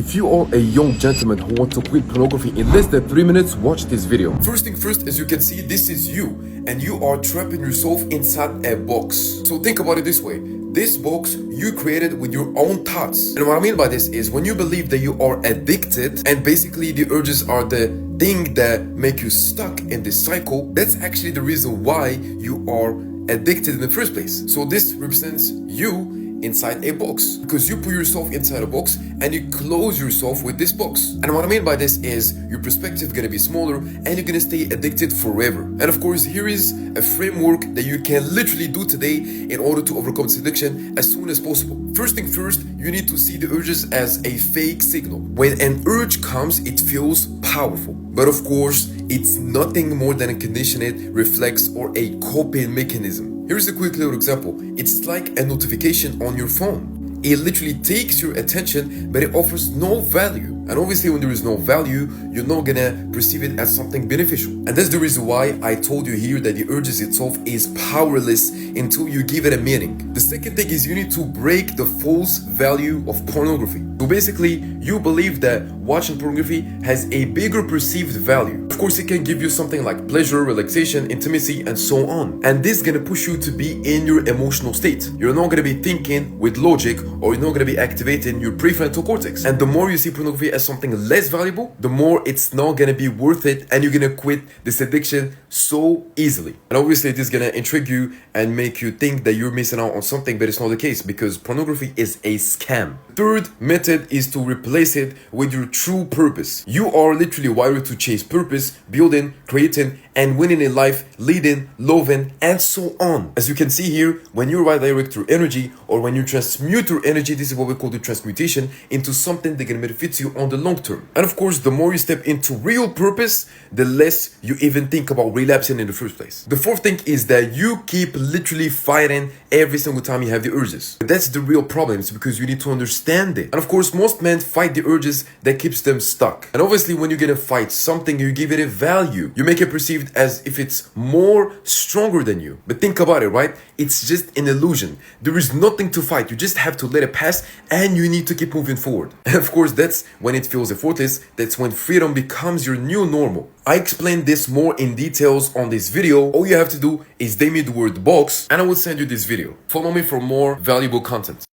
If you are a young gentleman who wants to quit pornography in less than 3 minutes, watch this video. First thing first, as you can see, this is you, and you are trapping yourself inside a box. So think about it this way. This box you created with your own thoughts. And what I mean by this is when you believe that you are addicted and basically the urges are the thing that make you stuck in this cycle, that's actually the reason why you are addicted in the first place. So this represents you inside a box, because you put yourself inside a box and you close yourself with this box. And what I mean by this is your perspective gonna be smaller and you're gonna stay addicted forever. And of course, here is a framework that you can literally do today in order to overcome this addiction as soon as possible. First thing first, you need to see the urges as a fake signal. When an urge comes, it feels powerful, but of course it's nothing more than a conditioned reflex or a coping mechanism. Here's a quick little example. It's like a notification on your phone. It literally takes your attention, but it offers no value. And obviously when there is no value, you're not gonna perceive it as something beneficial. And that's the reason why I told you here that the urges itself is powerless until you give it a meaning. The second thing is you need to break the false value of pornography. So basically, you believe that watching pornography has a bigger perceived value. Of course, it can give you something like pleasure, relaxation, intimacy, and so on. And this is gonna push you to be in your emotional state. You're not gonna be thinking with logic, or you're not gonna be activating your prefrontal cortex. And the more you see pornography as something less valuable, the more it's not gonna be worth it, and you're gonna quit this addiction so easily. And obviously, this is gonna intrigue you and make you think that you're missing out on something, but it's not the case, because pornography is a scam. Third method is to replace it with your true purpose. You are literally wired to chase purpose, building, creating, and winning in life, leading, loving, and so on. As you can see here, when you redirect your energy, or when you transmute your energy, this is what we call the transmutation, into something that can benefit you on the long term. And of course, the more you step into real purpose, the less you even think about relapsing in the first place. The fourth thing is that you keep literally fighting every single time you have the urges. But that's the real problem, it's because you need to understand it. And of course, most men fight the urges that keeps them stuck. And obviously, when you're gonna fight something, you give it a value. You make it perceived as if it's more stronger than you. But think about it, right? It's just an illusion. There is nothing to fight. You just have to let it pass and you need to keep moving forward. And of course, that's when it feels effortless. That's when freedom becomes your new normal. I explained this more in details on this video. All you have to do is DM me the word box and I will send you this video. Follow me for more valuable content.